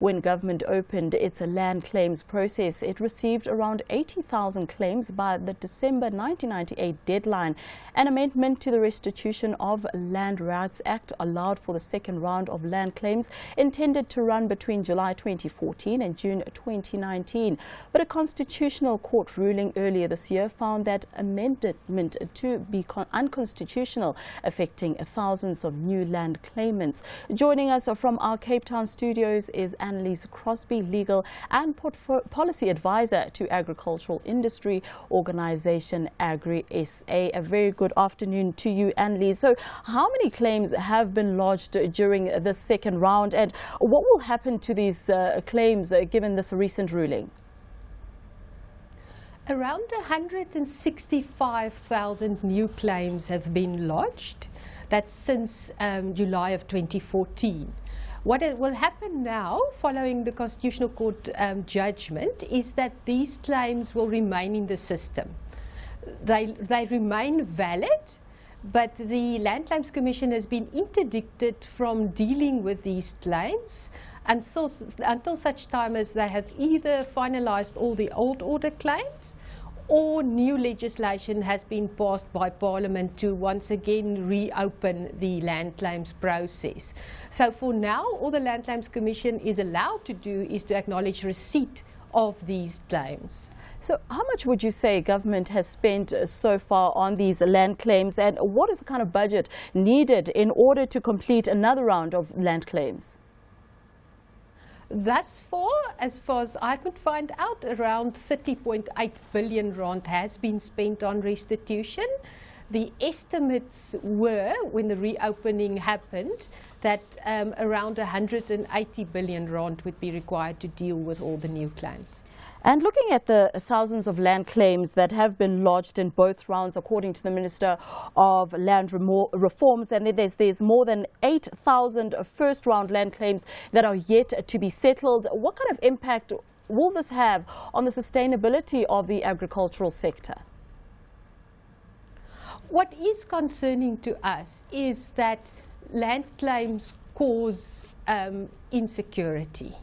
When government opened its land claims process, it received around 80,000 claims by the December 1998 deadline. An amendment to the Restitution of Land Rights Act allowed for the second round of land claims intended to run between July 2014 and June 2019. But a constitutional court ruling earlier this year found that amendment to be unconstitutional, affecting thousands of new land claimants. Joining us from our Cape Town studios is Annelize Crosby, Legal and Policy Advisor to Agricultural Industry Organization Agri SA. A very good afternoon to you, Annelize. So how many claims have been lodged during the second round, and what will happen to these claims given this recent ruling? Around 165,000 new claims have been lodged. That's since July of 2014. What will happen now, following the Constitutional Court judgment, is that these claims will remain in the system. They remain valid, but the Land Claims Commission has been interdicted from dealing with these claims until such time as they have either finalized all the old order claims or new legislation has been passed by Parliament to once again reopen the land claims process. So for now, all the Land Claims Commission is allowed to do is to acknowledge receipt of these claims. So how much would you say government has spent so far on these land claims, and what is the kind of budget needed in order to complete another round of land claims? Thus far as I could find out, around 30.8 billion rand has been spent on restitution. The estimates were, when the reopening happened, that around 180 billion rand would be required to deal with all the new claims. And looking at the thousands of land claims that have been lodged in both rounds, according to the Minister of Land Reforms, and there's more than 8,000 first-round land claims that are yet to be settled. What kind of impact will this have on the sustainability of the agricultural sector? What is concerning to us is that land claims cause insecurity.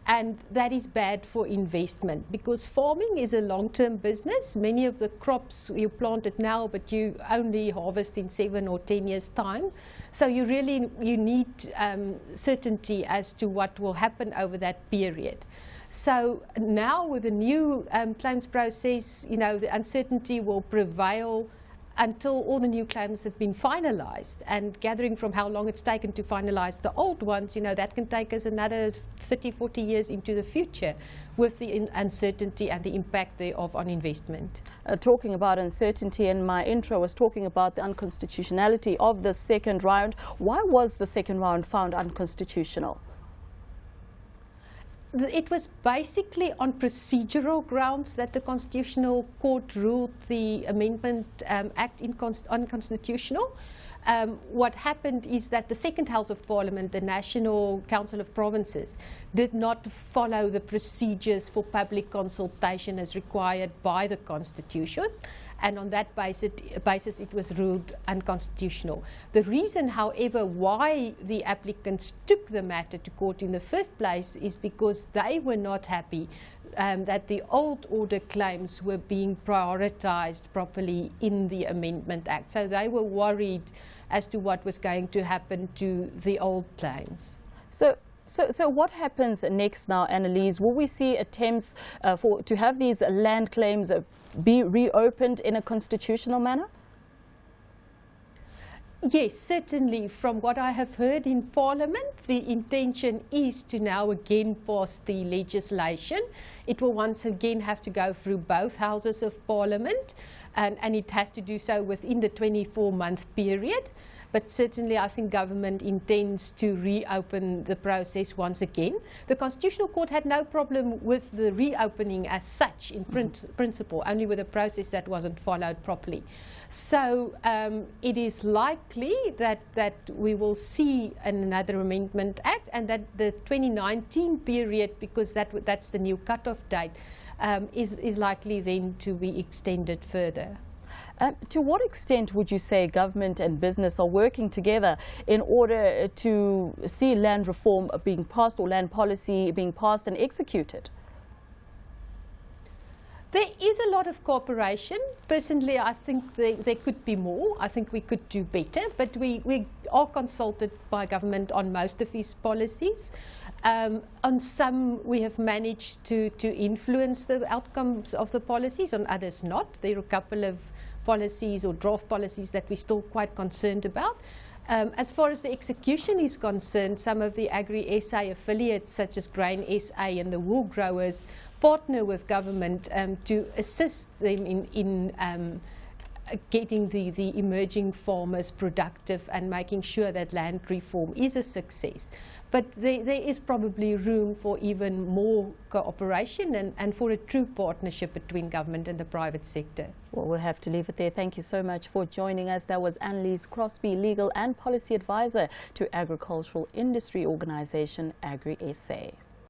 And that is bad for investment, because farming is a long-term business. Many of the crops you plant it now, but you only harvest in 7 or 10 years' time. So you need certainty as to what will happen over that period. So now with the new claims process, the uncertainty will prevail until all the new claims have been finalized, and gathering from how long it's taken to finalize the old ones, that can take us another 30, 40 years into the future with the uncertainty and the impact thereof on investment. Talking about uncertainty, and my intro was talking about the unconstitutionality of the second round. Why was the second round found unconstitutional? It was basically on procedural grounds that the Constitutional Court ruled the Amendment Act unconstitutional. What happened is that the second House of Parliament, the National Council of Provinces, did not follow the procedures for public consultation as required by the Constitution, and on that basis it was ruled unconstitutional. The reason, however, why the applicants took the matter to court in the first place is because they were not happy that the old order claims were being prioritized properly in the Amendment Act. So they were worried as to what was going to happen to the old claims. So what happens next now, Annelize? Will we see attempts to have these land claims be reopened in a constitutional manner? Yes, certainly. From what I have heard in Parliament, the intention is to now again pass the legislation. It will once again have to go through both houses of Parliament, and it has to do so within the 24-month period. But certainly I think government intends to reopen the process once again. The Constitutional Court had no problem with the reopening as such in principle, only with a process that wasn't followed properly. So it is likely that we will see another Amendment Act, and that the 2019 period, because that's the new cut-off date, is likely then to be extended further. To what extent would you say government and business are working together in order to see land reform being passed or land policy being passed and executed? There is a lot of cooperation. Personally, I think there could be more. I think we could do better, but we are consulted by government on most of these policies. On some, we have managed to influence the outcomes of the policies, on others not. There are a couple of policies or draft policies that we're still quite concerned about. As far as the execution is concerned, some of the Agri SA affiliates, such as Grain SA and the wool growers, partner with government to assist them in getting the emerging farmers productive and making sure that land reform is a success. But there is probably room for even more cooperation and for a true partnership between government and the private sector. Well, we'll have to leave it there. Thank you so much for joining us. That was Annelize Crosby, Legal and Policy Advisor to Agricultural Industry Organisation Agri SA.